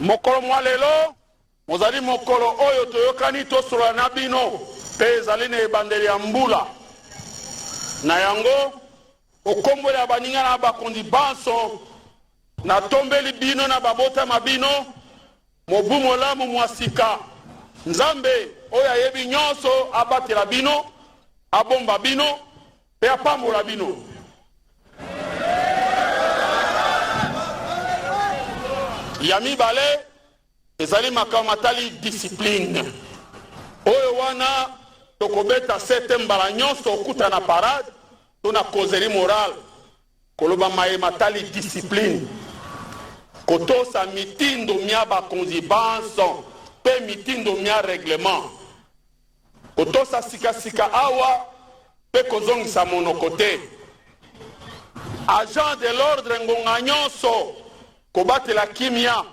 mokolo mwa lelo mozali mokolo oyo toyokani tosolola na bino mpe ezali na ebandeli ya mbula na yango okomboli ya baninga na bakonzi banso natombeli bino na babotama bino mobu molamu mwa sika nzambe oyo ayebi nyonso abatela bino abomba bino mpe apambola bino. Ya mibale ezali makambo matali discipline oyo wana tokobeta sete mbala nyonso okuta na parade to na causerie morale koloba maye matali discipline kotosa mitindo mia bakonzi banso mpe mitindo mia règlement kotosa sikasika awa mpe kozongisa monoko te. Agent de l'ordre ngonga nyonso kobatela kimia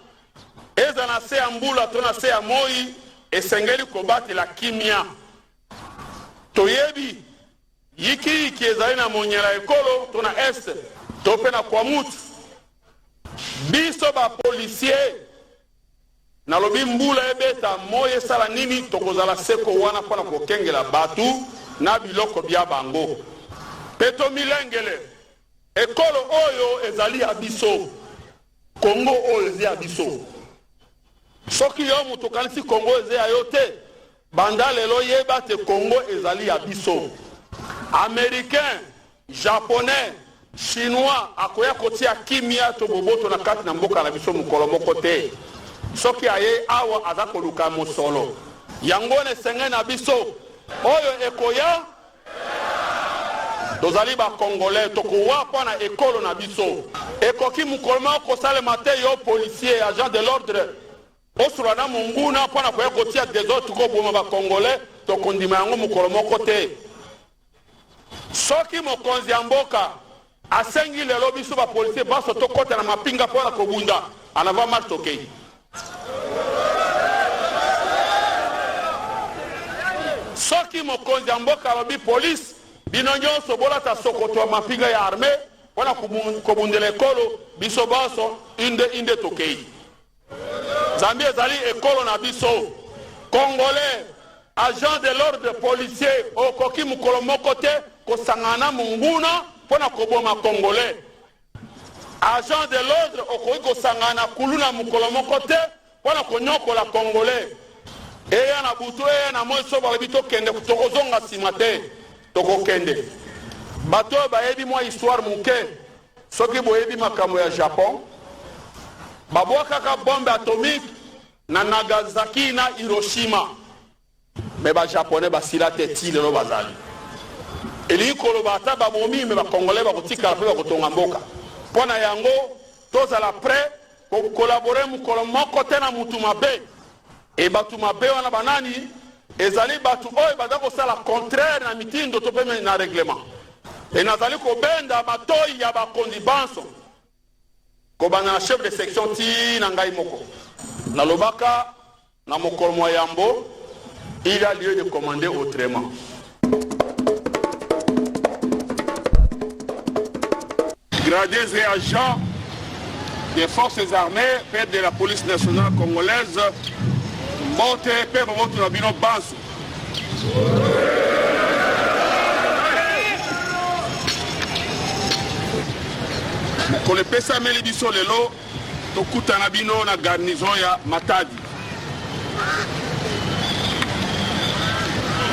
eza na se ya mbula to na se ya moi esengeli kobatela kimia. Toyebi yiki ezali na monyela ekolo to na este to mpe na kwamutu biso bapolisier nalobi mbula ebeta moi esala nini tokozala seko wana mpona kokengela batu na biloko bya bango mpe tomilengele ekolo oyo ezali ya biso Kongo oyo ezi ya biso. Soki yo mutu okanisi Kongo ezi ya yo te banda lelo yeba te Kongo ezali ya biso. Américain, japonais, chinois akoya kotia kimia to boboto na kati na mboka na biso mukolo moko te. Soki aye awa aza koluka mosolo yango ne senge na biso oyo ekoya tozali ba congolais tokowa mpona ekolo na biso ekoki mukolo moko kosalema te yo policier agent de l'ordre osula na monguna mpona koya kotia desordre koboma ba congolais tokondima yango mukolo moko te. Soki mokonzi ya mboka asengi lelo biso ba policier baso tokota na mapinga mpona kobunda anava marche tokei. Soki mokonzi ya mboka alobi police bino nyonso bolata sokoto mapinga ya armée wana kobundela ekolo biso baso inde tokei. Zambi ezali ekolo na biso congolais agent de l'ordre policier okoki mukolo moko te kosangana munguna mpona koboma congolais. Agent de l'ordre okoki kosangana kuluna mukolo moko te mpona konyokola congolais. Eya na butu eya na moi so balobi tokende tokozonga nsima te tokokende. Bato bayebi mwa histoire muke soki boyebi makambo ya Japon babwakaka bombe atomique na Nagasaki na Hiroshima me ba japonais basila te ti lelo bazali elingi koloba ata babomi me bakongolais bakotikala mpe bakotonga mboka mpona yango tozala prêt kokolabore mokolo moko te na mutu mabe e batu mabe wana banani ezali batu oyo baza kosala contraire na mitindo to mpe na règlement e nazali kobenda matoi ya bakonzi banso kobanda na chef de section ti na ngai moko nalobaka na mokolo mwa yambo il a lieu de commander autrement. Gradés et agents des forces armées, père de la police nationale congolaise, Mbote, père Momotu Nabino Bansu. Kole pesa meli biso lelo, tokuta nabino na garnison ya Matadi.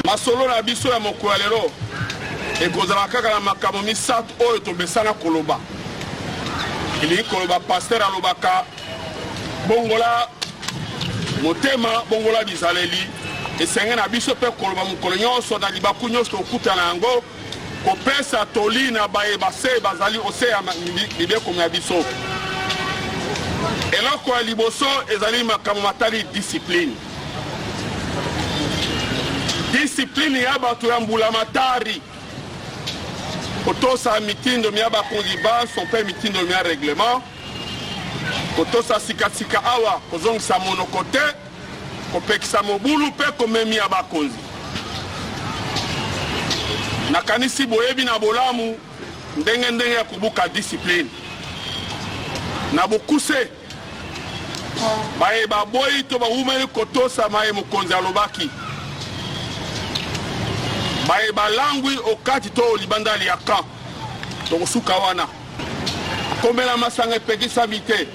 Masolo na biso ya moko ya lelo, ekozala kaka na makambo misato oyo tobesana koloba. Ili koloba pasteur alobaka bongola motema bongola bizaleli esenge na biso pe koloba mokolo nyonso na libaku nyonso tokutana yango kopesa toli na bayebase bazali ose ya libeko ya biso. Eloko ya liboso ezali makambo matali discipline. Discipline ya bato ya mbula matari kotosa mitindo mia bakonzi banso mpe mitindo mia règlement kotosa sikasika awa kozongisa monoko te kopekisa mobulu mpe komemi ya bakonzi. Nakanisi boyebi na bolamu ndenge ya kubuka discipline na bokuse baye baboyi to baumeli kotosa maye mokonzi alobaki baye balangwi okati to libandali ya camp tokosuka wana komela masanga epekisami te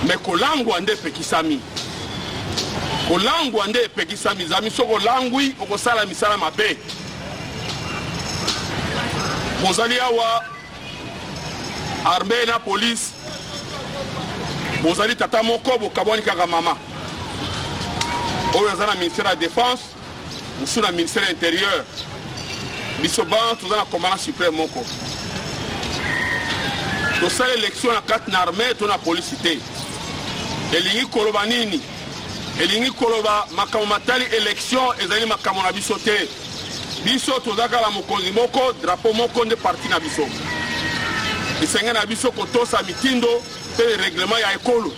me kolangwa nde epekisami kolangwa nde epekisami zami soko olangwi okosala misala mabe bozali awa armée na police bozali tata moko bokabwani kaka mama oyo aza na ministère ya défense mosusu na ministère ya intérieur biso ban toza na commandant suprême moko tosala élection na kati na armée to na polisi te elingi koloba nini elingi koloba makambo matali élection ezali makambo na biso te biso toza kala mokonzi moko drapeau moko nde parti na biso esenge na biso kotosa mitindo mpe règlement ya ekolo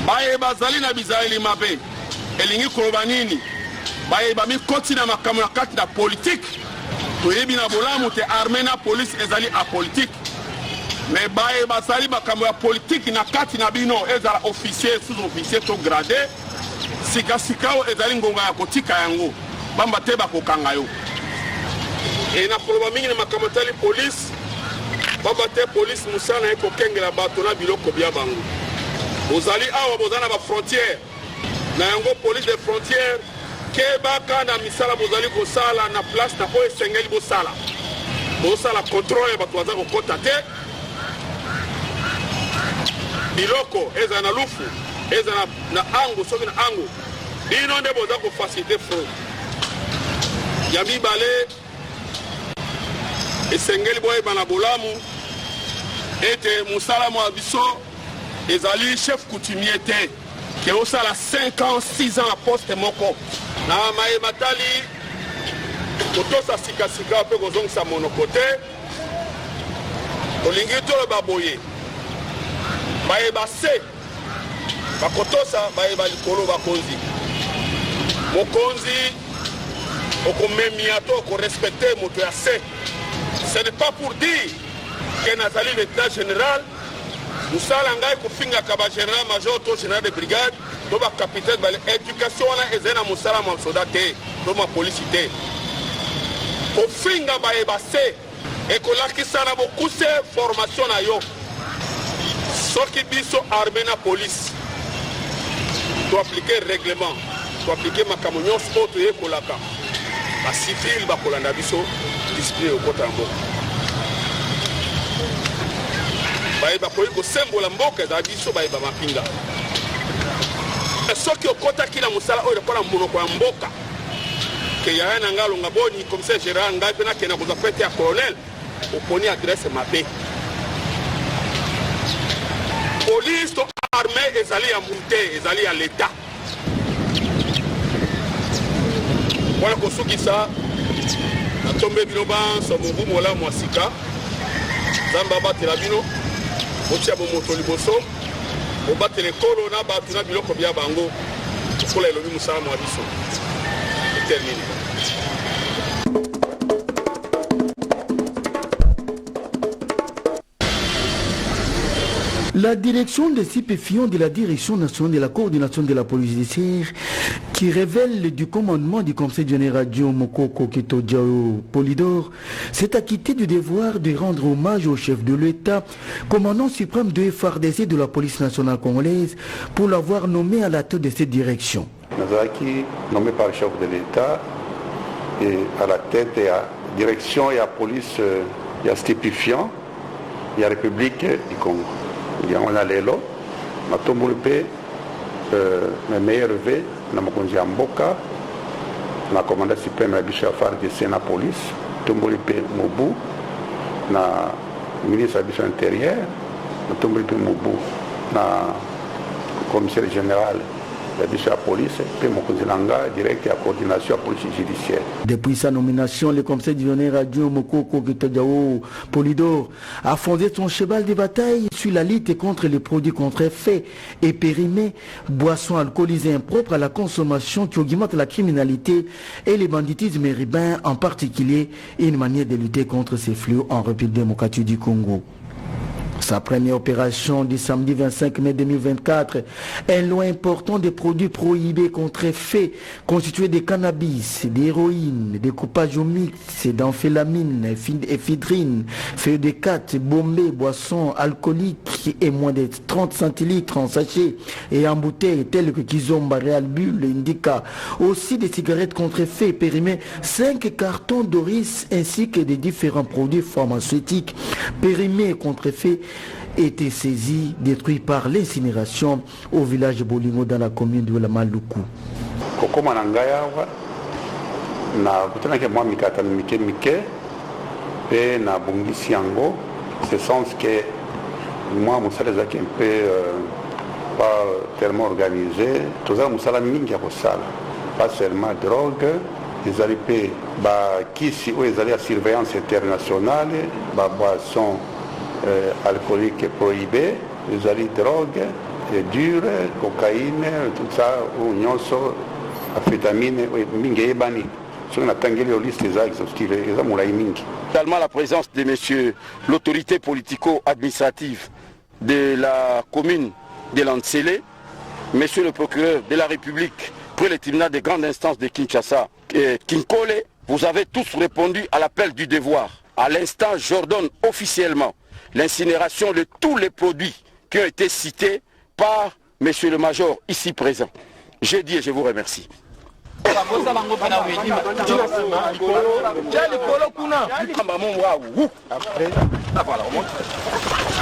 baye bazali na bizaleli mabe elingi koloba nini baye bamikoti na makambo na kati na politike toyebi na bolamu te armée na polise ezali apolitique me baye bazali makambo ya politike na kati na bino ezala officier sous-officier to gradé sikasika oyo ezali ngonga ya kotika yango bamba te bakokanga yo e na koloba mingi na makambo tali polise bamba te polise mosala ekokengela bato na biloko bya bango bozali awa boza na bafrontière na yango police de frontière kebaka na misala bozali kosala na place na oyo esengeli bosala contrôle ya bato baza kokota te biloko eza na lufu eza na ango soki na ango bino nde boza kofacilite fraude ya mibale esengeli boyeba na bolamu ete mosala mwa biso ezali chef coutumier te ke osala 5 ans 6 ans na poste moko na mayeba tali kotosa sikasika mpe kozongisa monoko te olingi toloba boye bayeba se bakotosa bayeba likolo bakonzi mokonzi okomemia to okorespecte moto ya se ce n'est pas pour dire ke nazali l'état général mosala ngai kofingaka bagénéral major to général de brigade to bacapitaine bale éducation wana ezali na mosala mwa soda te to mwa polisi te kofinga bayeba se ekolakisa na bokuse formation na yo soki biso armée na polisi to aplike règlement to aplike makambo nyonso oyo toyekolaka bacivile bakolanda biso discipline okota ya mboka bayeba koyi kosembola mboka ezala biso bayeba mapinga soki okotaki na mosala oyo lokola monoko ya mboka ke yaya na ngai alonga boni commissaire général ngai mpe nakenda kozwa pete ya colonel oponi adresse mabe polise to armée ezali ya mbu te ezali ya leta wana kosukisa natombe bino banso mobu molamu ya sika nzambe abatela bino botia bomoto liboso bobatela ekolo na bato na biloko bya bango kokola elobi mosala mwa biso etermine. La direction des stupéfiants de la Direction nationale de la coordination de la police judiciaire qui révèle du commandement du conseil général Mokoko Kito-Diao Polydor s'est acquitté du devoir de rendre hommage au chef de l'État, commandant suprême de FARDC de la police nationale congolaise, pour l'avoir nommé à la tête de cette direction. Nazaki, nommé par le chef de l'État, et à la tête de la direction et la police, il y a stupéfiant, il y a la République du Congo. On a lelo matomboli mpe mes meilleurs vœux na mokonzi ya mboka na commandant suprême ya biso ya FARDC na police tomboli mpe mobu na ministre ya biso intérieur natomboli mpe mobu na commissaire général la biso ya police mpe mokonzi na nga direct ya coordination ya police judiciaire. Depuis sa nomination, le conseil général Mokoko Kito-Diao Polydor a fondé son cheval de bataille sur la lutte contre les produits contrefaits et périmés, boissons alcoolisées impropres à la consommation qui augmentent la criminalité et le banditisme urbain, en particulier une manière de lutter contre ces fléaux en République démocratique du Congo. Sa première opération du samedi 25 mai 2024, un lot important de produits prohibés contrefaits constitués de cannabis, d'héroïne, de coupage au mix, d'amphétamine, ephedrine, feuilles de 4, bombées, boissons alcooliques et moins de 30 centilitres en sachet et en bouteilles telles que Kizomba, Real Bull, Indica. Aussi des cigarettes contrefaits périmés, 5 cartons d'oris ainsi que des différents produits pharmaceutiques périmés et contrefaits étaient saisis, détruits par l'incinération au village de Bolingo dans la commune de la Maluku. Kokoma na ngai awa na kutanaki mwa mikatano mike mike pe na bongisi yango ce sens que moi mosala ezalaki un peu pas tellement organisé tozala mosala mingi ya kosala pas seulement drogue ezali mpe bakisi oyo ezali ya surveillance internationale baboisson alcoolique prohibé, les ali drogue, dure, cocaïne, tout ça, ou nyonso, amphétamine, mingi bani. Sur la tangeli au liste des exhaustive, les amouraï mingi. Également la présence de monsieur l'autorité politico-administrative de la commune de Lansele, monsieur le procureur de la République, près le tribunal de grande instance de Kinshasa, Kinkole, vous avez tous répondu à l'appel du devoir. À l'instant, j'ordonne officiellement l'incinération de tous les produits qui ont été cités par monsieur le major ici présent. J'ai dit et je vous remercie.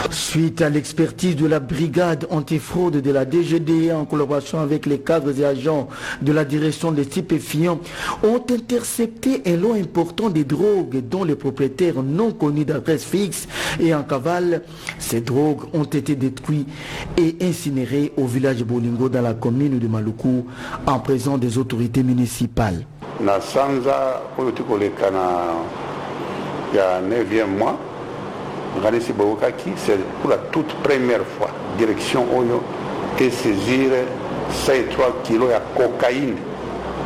Suite à l'expertise de la brigade antifraude de la DGDE en collaboration avec les cadres et agents de la direction des stupéfiants, ont intercepté un lot important de drogues dont les propriétaires non connus d'adresse fixe et en cavale. Ces drogues ont été détruites et incinérées au village de Bolingo dans la commune de Maluku en présence des autorités municipales. Na sanza oyo tukoleka na ya 9e mois Ganesi Bokaki, c'est pour la toute première fois direction oyo et saisir 3 kilos de cocaïne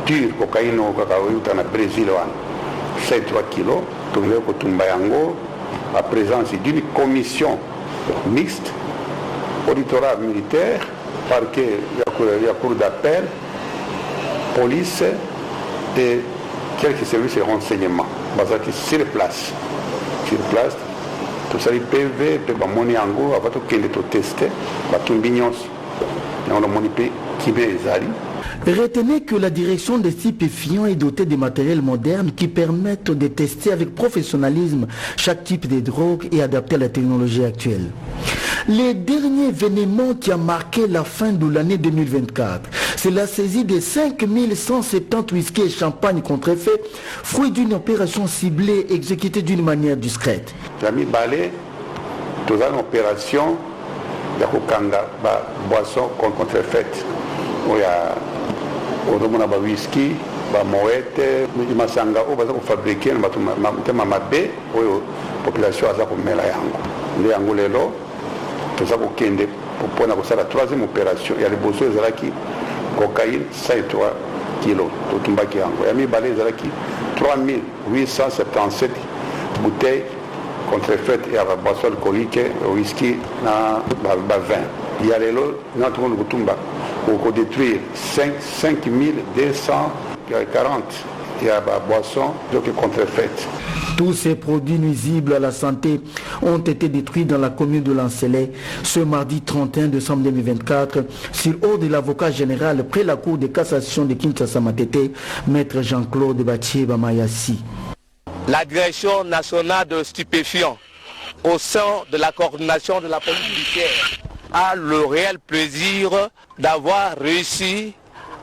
pure cocaïne au kakaoyuta na Brésil wana 3 kilos tongeo kotumba yango à présence d'une commission mixte auditorat militaire parquet ya cour d'appel police et quelques services de renseignement basés sur place. Tout ça, les PV, les yango, avant tout qu'il est testé, tout mignon, et on a monipé qui met les alliés. Retenez que la direction des stupéfiants est dotée de matériel moderne qui permettent de tester avec professionnalisme chaque type de drogue et adapter à la technologie actuelle. Le dernier événement qui a marqué la fin de l'année 2024, c'est la saisie de 5170 whisky et champagne contrefaits, fruit d'une opération ciblée exécutée d'une manière discrète. L'ami Balé, toute une opération de Kukanga, boisson contrefaite. Il y a un whisky, un moët, il y a un fabriqué, il y a la population a fait un toza kokende mpona kosala troisième opération ya liboso ezalaki cocaïne 103 kilo totumbaki yango ya mibale ezalaki 3877 bouteilles contrefaites ya baboisson alcoolique whisky na bavin ya lelo na tokondi kotumba kodétruire 5240 ya baboisson donc contrefaites. Tous ces produits nuisibles à la santé ont été détruits dans la commune de Lansele ce mardi 31 décembre 2024 sur ordre de l'avocat général près la cour de cassation de Kinshasa Matete, maître Jean-Claude Bachieba Mayassi. La direction nationale de stupéfiants au sein de la coordination de la police judiciaire a le réel plaisir d'avoir réussi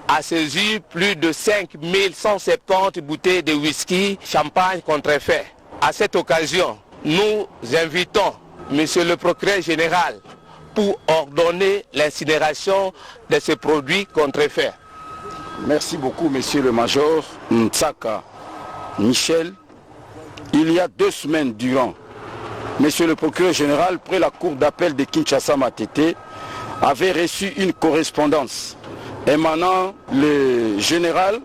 à saisir plus de 5170 bouteilles de whisky, champagne contrefait. À cette occasion, nous invitons Monsieur le procureur général pour ordonner l'incinération de ces produits contrefaits. Merci beaucoup, Monsieur le Major Ntsaka Michel. Il y a 2 semaines durant, Monsieur le procureur général, près la cour d'appel de Kinshasa Matete, avait reçu une correspondance émanant le général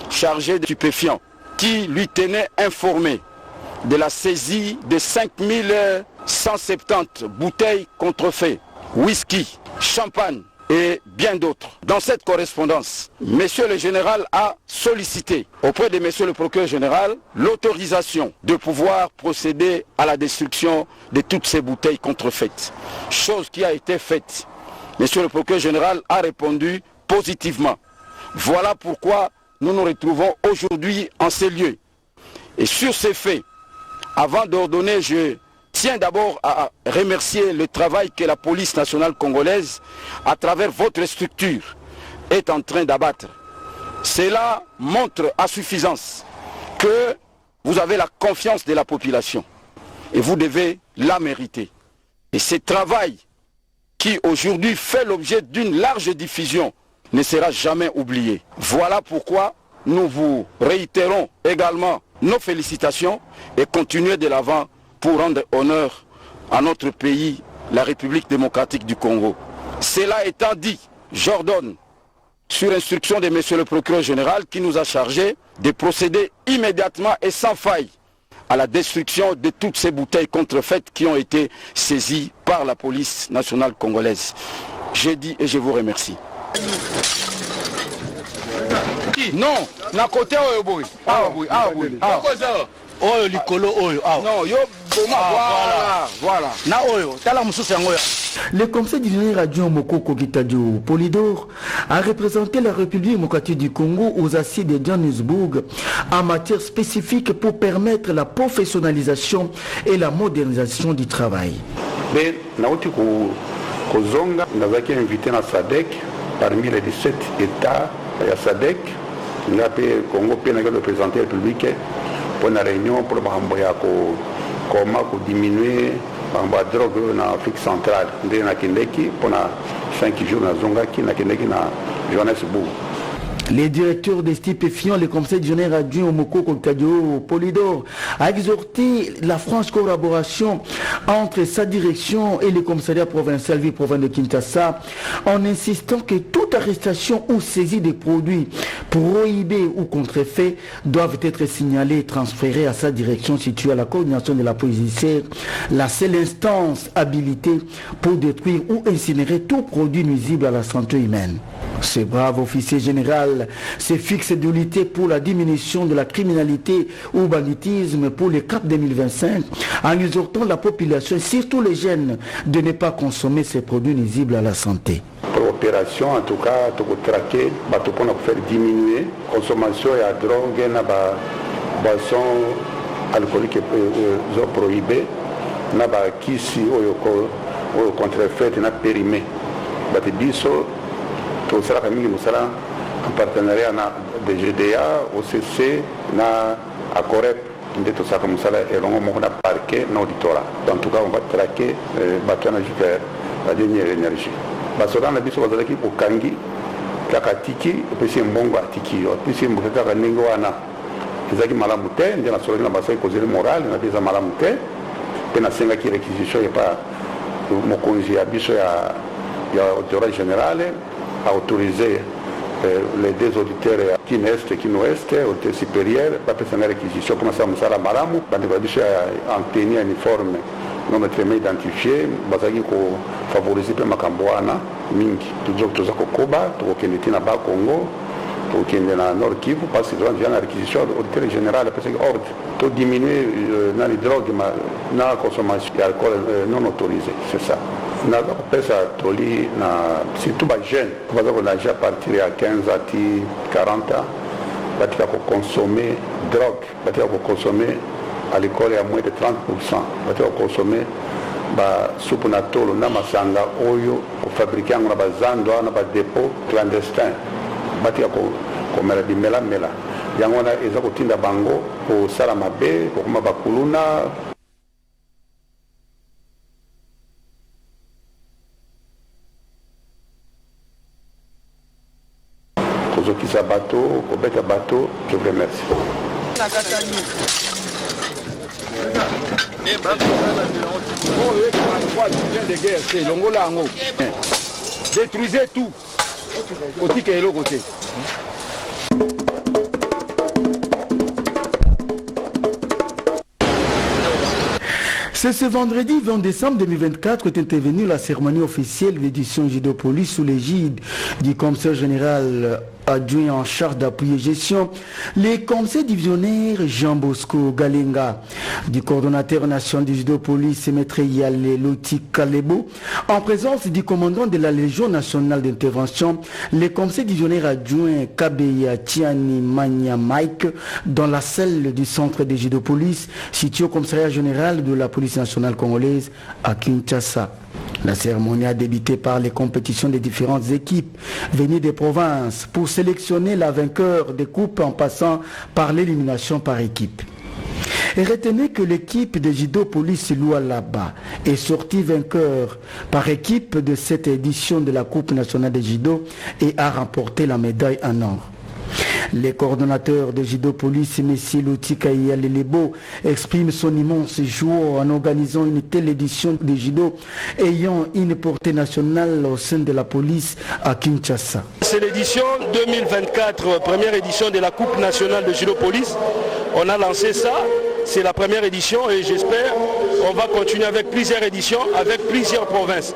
chargé de stupéfiants qui lui tenait informé de la saisie de 5170 170 bouteilles contrefaites, whisky, champagne et bien d'autres. Dans cette correspondance, Monsieur le Général a sollicité auprès de Monsieur le Procureur Général l'autorisation de pouvoir procéder à la destruction de toutes ces bouteilles contrefaites. Chose qui a été faite. Monsieur le Procureur Général a répondu positivement. Voilà pourquoi nous nous retrouvons aujourd'hui en ces lieux. Et sur ces faits, avant d'ordonner, je tiens d'abord à remercier le travail que la police nationale congolaise, à travers votre structure, est en train d'abattre. Cela montre à suffisance que vous avez la confiance de la population et vous devez la mériter. Et ce travail qui aujourd'hui fait l'objet d'une large diffusion ne sera jamais oublié. Voilà pourquoi nous vous réitérons également nos félicitations et continuer de l'avant pour rendre honneur à notre pays, la République démocratique du Congo. Cela étant dit, j'ordonne, sur instruction de Monsieur le Procureur Général qui nous a chargé de procéder immédiatement et sans faille à la destruction de toutes ces bouteilles contrefaites qui ont été saisies par la police nationale congolaise. J'ai dit et je vous remercie. Non, na côté oyo boy. Ah boy, ah boy. Oyo likolo oyo. Non, yo voilà. Na oyo, tala mususu yango ya. Le conseil divisionnaire adjoint Mokoko Kitadio Polydor a représenté la République démocratique du Congo aux assises de Johannesburg en matière spécifique pour permettre la professionnalisation et la modernisation du travail. Mais nauti kozonga nazaki invité na SADC parmi les 17 États ya SADC nga pe Congo pe na représenter la République pour une réunion pour comment diminuer la drogue en Afrique centrale. Pendant 5 jours, na Johannesburg. Les directeurs des stupéfiants, le conseil divisionnaire adjoint Mokoko Kitadio Polydor a exhorté la franche collaboration entre sa direction et le commissariat provincial ville-province de Kinshasa en insistant que toute arrestation ou saisie des produits prohibés ou contrefaits doivent être signalés et transférés à sa direction située à la coordination de la police judiciaire, la seule instance habilitée pour détruire ou incinérer tout produit nuisible à la santé humaine. Ce brave officier général se fixe de lutter pour la diminution de la criminalité ou banditisme pour le CAP 2025 en exhortant la population, surtout les jeunes, de ne pas consommer ces produits nuisibles à la santé. Pour l'opération, en tout cas, pour traquer, pour faire diminuer la consommation de drogue et de boissons alcooliques prohibées, qui ici, au contrefait, périmé. Tout ça, nous sommes en partenariat avec le GDA, OCC, à Corep, tout ça, comme ça, et on va parquer nos auditorat. En tout cas, on va traquer la dernière énergie. Parce que dans la biso, on va au Kangi, Kakatiki, et puis c'est un bon Tiki, et puis c'est un bon Ningoana. Ils ont dit Malamute, ils ont dit que c'est causé moral, ils ont dit Malamute, et ils ont dit que réquisition n'est pas mon congé à biso, il y a l'autorité générale. A autorisé les deux auditeurs qui est et qui ouest, autorité supérieure, pas faire une réquisition, comme ça, on a Malamu, en tenue uniforme, non très identifié, basé pour favoriser le Macamboana, Ming, toujours au Koba, tout au Kenetina Bas Congo, tout au Kenena Nord Kivu, parce qu'il y a une réquisition autorité générale, parce que ordre, tout diminuer dans les drogues, dans la consommation d'alcool non autorisé, c'est ça. Surtout les jeunes, on a déjà parti à 15 à 40 ans, on va consommer drogue, on va consommer à l'école à moins de 30%, on va consommer soupe natolo, namasanga, oyo, fabriquer un bazando, un dépôt clandestin, on va commettre des mela. Il y a des gens bango pour Salamabe, pour Mabakuluna. Kisa bateau, Kobeta bateau, je vous remercie. Détruisez tout. Côté. C'est ce vendredi 20 décembre 2024 est intervenue la cérémonie officielle d'édition Judo Police sous l'égide du commissaire général adjoint en charge d'appui et gestion, les commissaires divisionnaires Jean Bosco Galenga, du coordonnateur national du Judo Police, Maître Yale Loti Kalebo, en présence du commandant de la Légion nationale d'intervention, les commissaires divisionnaires adjoints Kabeya Tiani Manya Mike, dans la salle du centre de Judo Police, situé au commissariat général de la police nationale congolaise à Kinshasa. La cérémonie a débuté par les compétitions des différentes équipes venues des provinces pour sélectionner la vainqueur des coupes en passant par l'élimination par équipe. Et retenez que l'équipe de Judo Police Lualaba est sortie vainqueur par équipe de cette édition de la Coupe nationale de Judo et a remporté la médaille en or. Les coordonnateurs de Judo Police, M. Lotika Yalelebo, expriment son immense joie en organisant une telle édition de Judo ayant une portée nationale au sein de la police à Kinshasa. C'est l'édition 2024, première édition de la Coupe nationale de Judo Police. On a lancé ça, c'est la première édition et j'espère qu'on va continuer avec plusieurs éditions, avec plusieurs provinces.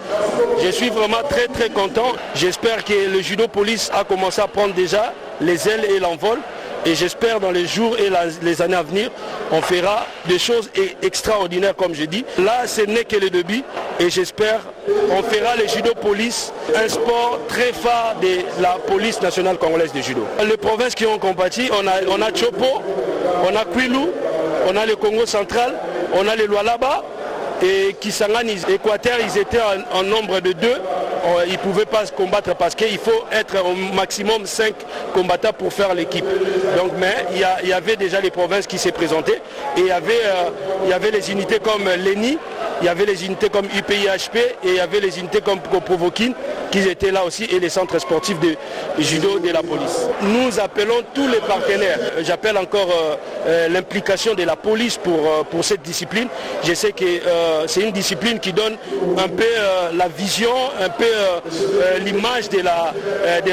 Je suis vraiment très content. J'espère que le Judo Police a commencé à prendre déjà les ailes et l'envol. Et j'espère dans les jours et les années à venir, on fera des choses extraordinaires comme je dis. Là, ce n'est que le début et j'espère on fera le Judo Police, un sport très phare de la police nationale congolaise de judo. Les provinces qui ont compati, on a Chopo, on a Kwilu, on a le Congo central, on a le Lualaba et Kisangani, Équateur, ils étaient en nombre de 2. Ils ne pouvaient pas se combattre parce qu'il faut être au maximum 5 combattants pour faire l'équipe. Donc, mais il y avait déjà les provinces qui s'est présentées et il y avait les unités comme l'ENI, il y avait les unités comme UPIHP et il y avait les unités comme Provokin qui étaient là aussi et les centres sportifs de judo de la police. Nous appelons tous les partenaires. J'appelle encore l'implication de la police pour cette discipline. Je sais que c'est une discipline qui donne un peu la vision, un peu l'image de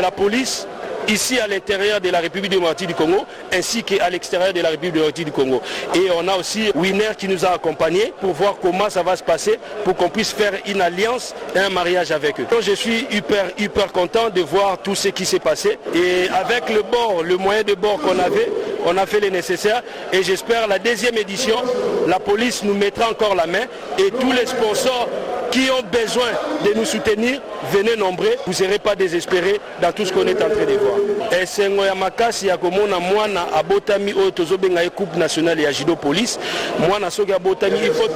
la police ici à l'intérieur de la République démocratique du Congo ainsi qu'à l'extérieur de la République démocratique du Congo. Et on a aussi Winner qui nous a accompagnés pour voir comment ça va se passer pour qu'on puisse faire une alliance et un mariage avec eux. Donc je suis hyper content de voir tout ce qui s'est passé et avec le moyen de bord qu'on avait, on a fait le nécessaire et j'espère la deuxième édition, la police nous mettra encore la main et tous les sponsors qui ont besoin de nous soutenir, venez nombreux, vous ne serez pas désespérés dans tout ce qu'on est en train de voir. Esengo ya makasi ya komona mwana abotami oyo tozobenga ye coupe nationale ya judo police, mwana soki abotami il faut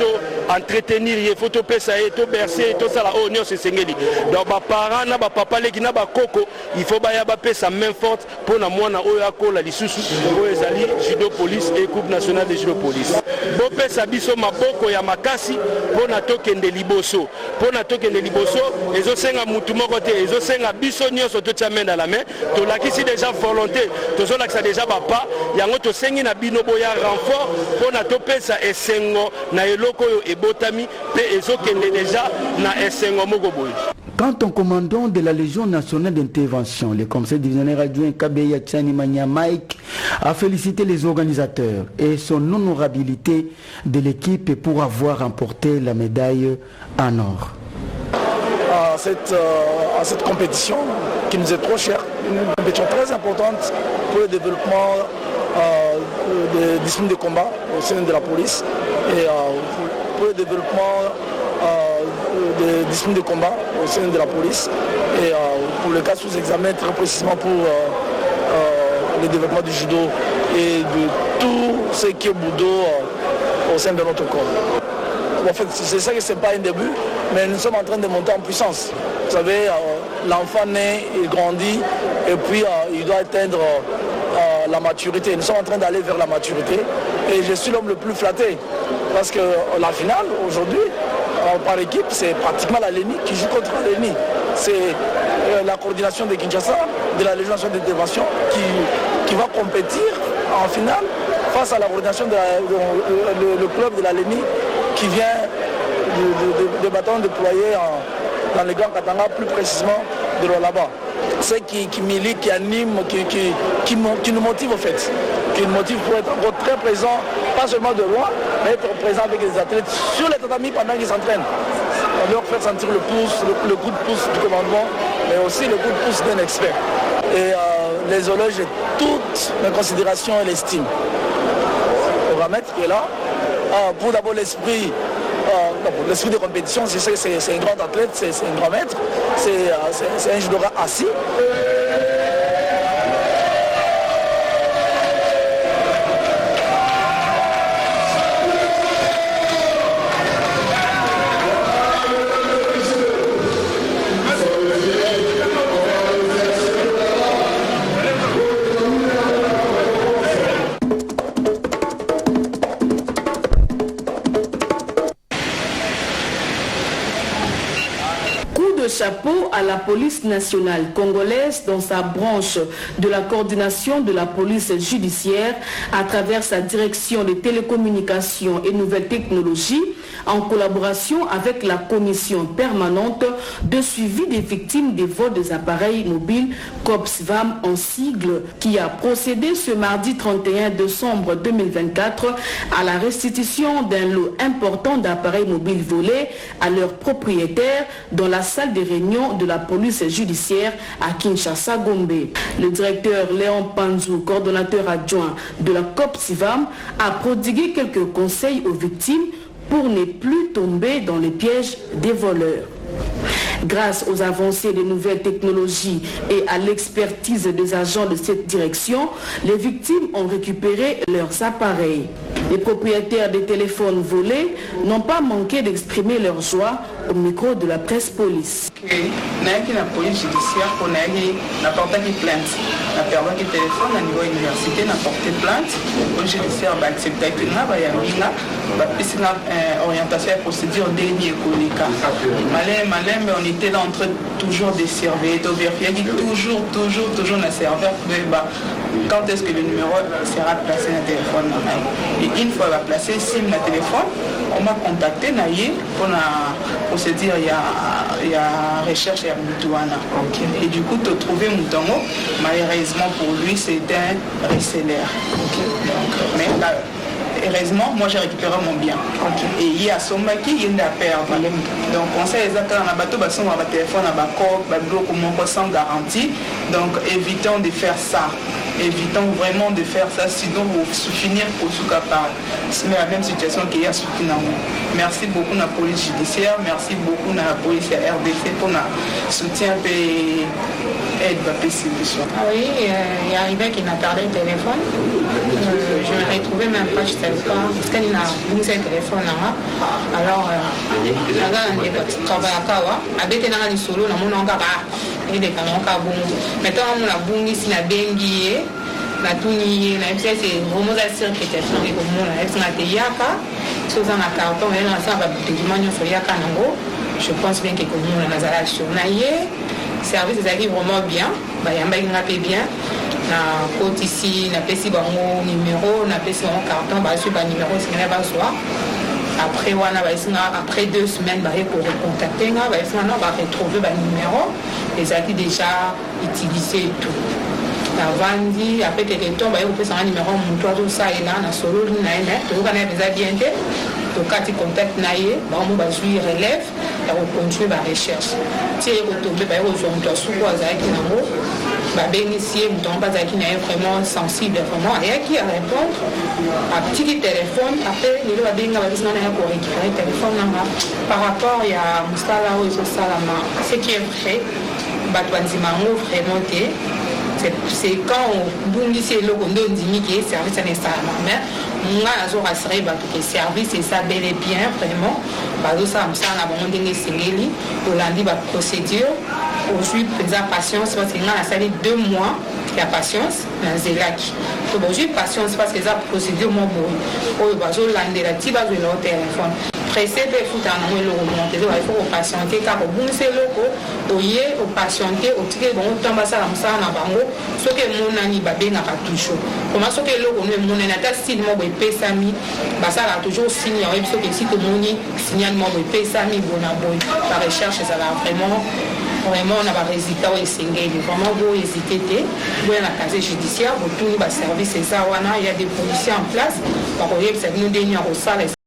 entretenir, il faut pesa ye to bercer to sala oyo nyonso esengeli. Donc ba parents na ba papa leki na ba koko, il faut baya ba pesa main forte pour na mwana oyo akola lisusu oyo ezali judo police et coupe nationale de judo police. Bo pesa biso maboko ya makasi pour na tokende liboso. Pour na tokende liboso ezosenga mutu moko te ezosenga biso nyonso totia main dans la main tolakisi déjà volonté tozolakisa déjà papa yango tosengi na bino boya renfort pour na topesa esengo na eloko oyo ebotami pe ezokende déjà na esengo moko boye. Quant au commandant de la Légion nationale d'intervention, le commissaire divisionnaire adjoint Kabeya Tiani Manya Mike a félicité les organisateurs et son honorabilité de l'équipe pour avoir remporté la médaille en or. À cette compétition qui nous est trop chère, une compétition très importante pour le développement des disciplines de combat au sein de la police et pour le développement des disciplines de combat au sein de la police et pour le cas sous examen très précisément pour le développement du judo et de tout ce qui est budo au sein de notre corps. En fait, c'est ça que ce n'est pas un début, mais nous sommes en train de monter en puissance. Vous savez, l'enfant naît, il grandit et puis il doit atteindre la maturité. Nous sommes en train d'aller vers la maturité et je suis l'homme le plus flatté parce que la finale aujourd'hui, par équipe, c'est pratiquement la LENI qui joue contre la LENI. C'est la coordination de Kinshasa, de la Légion nationale d'intervention qui va compétir en finale face à la coordination le club de la LENI qui vient de bâtons déployés dans les Grands Katanga, plus précisément de loi là-bas. Ceux qui militent, qui animent, qui nous motivent en fait. Qui nous motivent pour être encore très présents, pas seulement de loin, mais être présents avec les athlètes sur les tatamis pendant qu'ils s'entraînent. On leur fait sentir le pouce, le coup de pouce du commandement, mais aussi le coup de pouce d'un expert. Et les éloges et toutes mes considérations et l'estime. Le Ramètre qui est là, pour d'abord l'esprit de compétition, c'est un grand athlète, c'est un grand maître, c'est un judoka assis. Chapeau à la police nationale congolaise dans sa branche de la coordination de la police judiciaire à travers sa direction des télécommunications et nouvelles technologies en collaboration avec la commission permanente de suivi des victimes des vols des appareils mobiles COPSVAM en sigle qui a procédé ce mardi 31 décembre 2024 à la restitution d'un lot important d'appareils mobiles volés à leurs propriétaires dans la salle des réunions de la police judiciaire à Kinshasa-Gombe. Le directeur Léon Panzou, coordonnateur adjoint de la COPSVAM, a prodigué quelques conseils aux victimes pour ne plus tomber dans les pièges des voleurs. Grâce aux avancées des nouvelles technologies et à l'expertise des agents de cette direction, les victimes ont récupéré leurs appareils. Les propriétaires des téléphones volés n'ont pas manqué d'exprimer leur joie au micro de la presse police. La police judiciaire n'a porté plainte. La personne qui téléphone à niveau université n'a porté plainte. La police judiciaire a accepté que nous avons orientation et procédure dernier Konika. Malin, mais on était là en train toujours de surveiller, de vérifier toujours le serveur. Quand est-ce que le numéro sera placé dans le téléphone? Et une fois placé, SIM le téléphone, on m'a contacté pour procédure, il y a recherche et Moutouana. Et du coup, tu trouvé Moutongo, malheureusement pour lui, c'était un reseller. Mais là, heureusement, moi j'ai récupéré mon bien. Et il y a son maki, il y a perdre. Donc on sait exactement dans le bateau, on a un téléphone, on a un corps, sans garantie. Donc évitons de faire ça. Évitons vraiment de faire ça, sinon vous finir au sous-capable. C'est la même situation qu'il y a sur Kinamou. Merci beaucoup à la police judiciaire, merci beaucoup à la police RDC pour le soutien et aide à la solution. Oui, il arrivait qu'il n'a perdu le téléphone. Je l'ai retrouvé même pas, je ne sais pas, parce qu'il a bougé le téléphone. Alors, il travaille à Kawa, il était dans le solo, il a et des canons kabongo. Maintenant, on a bongi si la bengi, la tuni, la c'est vraiment la circulation et au monde, avec la teyaka, sur un carton, et là, ça va être du manion sur yaka nango. Je pense bien que comme on a la sur naïe, service arrive vraiment bien, bah y a un peu bien. Na côte ici, na pesi bango numéro, na pesi bango carton, bah sur ba numéro, c'est qu'il y a pas soit. Après, après 2 semaines, pour recontacter, on va retrouver le numéro. Les acquis déjà utilisés et tout. Avant dit, après quelques temps, on peut un numéro, tout ça et là, on a solo, on a déjà bien fait. Donc quand tu contactes naïe, on va jouer relève et on continue la recherche. Si on retrouve, on doit souvoir bénéficier d'un base qui est vraiment sensible, vraiment, et qui a répondre à petit téléphone. Après, il va bien pour récupérer le téléphone. Par rapport à Moustala ou Salama, ce qui est vrai, vraiment, c'est quand on bouge le condo qui est service à l'installement. Mais moi, je rassurer que le service est ça bel et bien, vraiment. Ça on a la procédure. Aujourd'hui, présent patience, parce qu'il a salé 2 mois, il y a patience, dans Zélaki. Donc, aujourd'hui, patience, parce que ça procédure mon bon. Il va jouer la tiba de leur téléphone. Pressé de foutre en amont le remonter. Il faut patienter, car au bout de ces locaux, au patienter, au tigre, bon, autant de ça, on a bango, ce que mon ami babé n'a pas toujours. Comment ce que l'eau, mon état style, mon bébé Sami, ça a toujours signé, ce que si tout le monde signale mon bébé Sami, bon, la recherche, ça va vraiment. vraiment on a un résultat où vraiment vous hésitez vous avez un casier judiciaire vous tournez service il y a des policiers en place par exemple nous derniers au salle